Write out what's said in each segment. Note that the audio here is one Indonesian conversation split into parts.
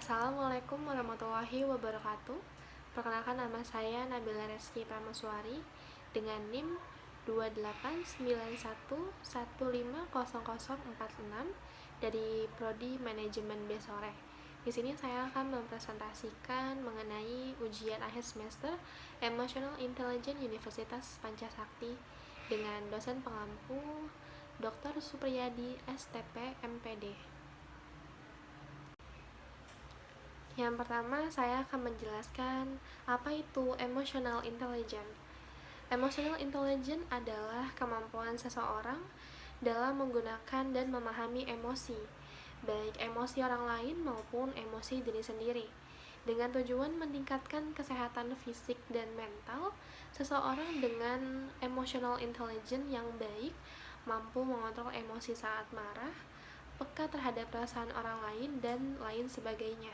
Assalamualaikum warahmatullahi wabarakatuh. Perkenalkan, nama saya Nabila Reski Pramaswari dengan NIM 2891150046 dari Prodi Manajemen Besore. Di sini saya akan mempresentasikan mengenai ujian akhir semester Emotional Intelligence Universitas Pancasakti dengan dosen pengampu Dr. Supriyadi STP MPD. Yang pertama, saya akan menjelaskan apa itu emotional intelligence. Emotional intelligence adalah kemampuan seseorang dalam menggunakan dan memahami emosi, baik emosi orang lain maupun emosi diri sendiri. Dengan tujuan meningkatkan kesehatan fisik dan mental, seseorang dengan emotional intelligence yang baik mampu mengontrol emosi saat marah, peka terhadap perasaan orang lain, dan lain sebagainya.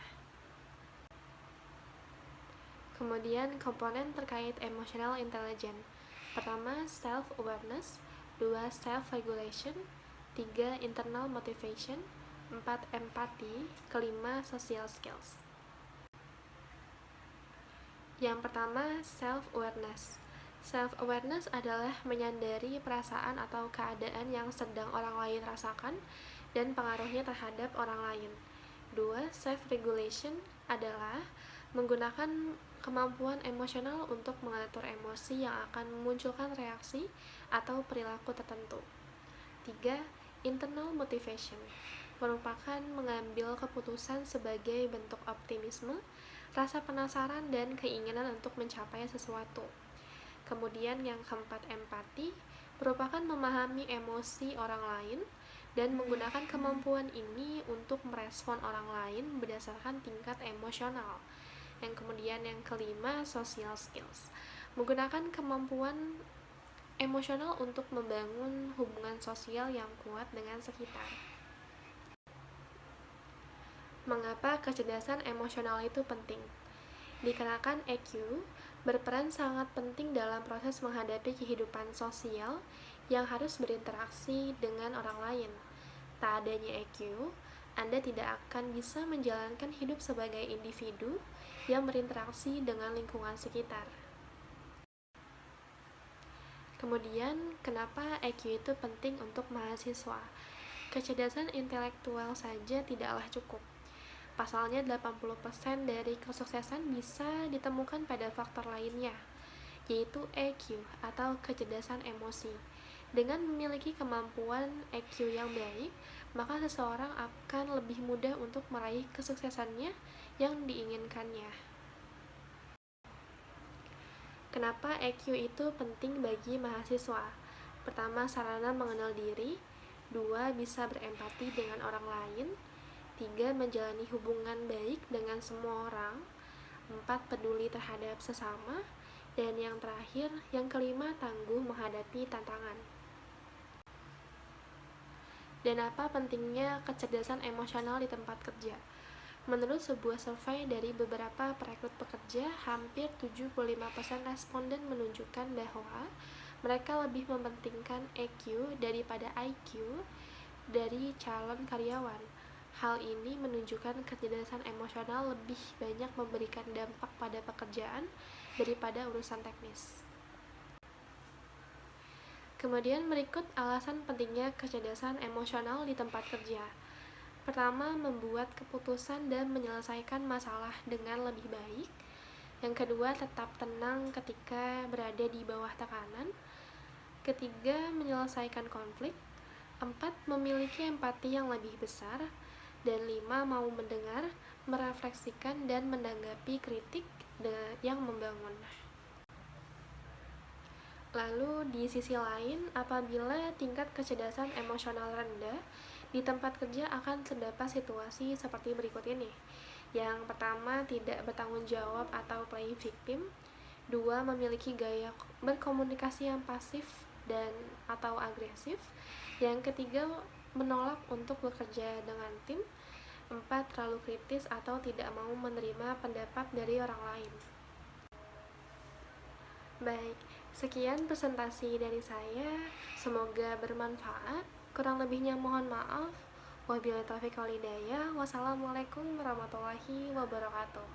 Kemudian komponen terkait emotional intelligence. Pertama, self-awareness. 2. Self-regulation. 3. Internal motivation. 4. Empathy. Kelima, social skills. Yang pertama, self-awareness. Self-awareness adalah menyadari perasaan atau keadaan yang sedang orang lain rasakan dan pengaruhnya terhadap orang lain. 2. Self-regulation adalah menggunakan kemampuan emosional untuk mengatur emosi yang akan memunculkan reaksi atau perilaku tertentu. 3. Internal motivation merupakan mengambil keputusan sebagai bentuk optimisme, rasa penasaran, dan keinginan untuk mencapai sesuatu. Kemudian yang keempat, empati merupakan memahami emosi orang lain dan menggunakan kemampuan ini untuk merespon orang lain berdasarkan tingkat emosional. Yang kemudian yang kelima, social skills, menggunakan kemampuan emosional untuk membangun hubungan sosial yang kuat dengan sekitar. Mengapa kecerdasan emosional itu penting? Dikarenakan EQ berperan sangat penting dalam proses menghadapi kehidupan sosial yang harus berinteraksi dengan orang lain. Tak adanya EQ, Anda tidak akan bisa menjalankan hidup sebagai individu yang berinteraksi dengan lingkungan sekitar. Kemudian, kenapa EQ itu penting untuk mahasiswa? Kecerdasan intelektual saja tidaklah cukup. Pasalnya 80% dari kesuksesan bisa ditemukan pada faktor lainnya, yaitu EQ atau kecerdasan emosi. Dengan memiliki kemampuan EQ yang baik, maka seseorang akan lebih mudah untuk meraih kesuksesannya yang diinginkannya. Kenapa EQ itu penting bagi mahasiswa? Pertama, sarana mengenal diri. 2. Bisa berempati dengan orang lain. 3. Menjalani hubungan baik dengan semua orang. 4. Peduli terhadap sesama. Dan yang terakhir, yang kelima, tangguh menghadapi tantangan. Dan apa pentingnya kecerdasan emosional di tempat kerja? Menurut sebuah survei dari beberapa perekrut pekerja, hampir 75% responden menunjukkan bahwa mereka lebih mementingkan EQ daripada IQ dari calon karyawan. Hal ini menunjukkan kecerdasan emosional lebih banyak memberikan dampak pada pekerjaan daripada urusan teknis. Kemudian berikut alasan pentingnya kecerdasan emosional di tempat kerja. Pertama, membuat keputusan dan menyelesaikan masalah dengan lebih baik. Yang kedua, tetap tenang ketika berada di bawah tekanan. Ketiga, menyelesaikan konflik. 4. Memiliki empati yang lebih besar. Dan 5. Mau mendengar, merefleksikan, dan menanggapi kritik yang membangun. Lalu di sisi lain, apabila tingkat kecerdasan emosional rendah, di tempat kerja akan terdapat situasi seperti berikut ini. Yang pertama, tidak bertanggung jawab atau play victim. 2. Memiliki gaya berkomunikasi yang pasif dan atau agresif. Yang ketiga, menolak untuk bekerja dengan tim. 4. Terlalu kritis atau tidak mau menerima pendapat dari orang lain. Baik, sekian presentasi dari saya. Semoga bermanfaat. Kurang lebihnya mohon maaf. Wabillahi taufiq wal hidayah. Wassalamualaikum warahmatullahi wabarakatuh.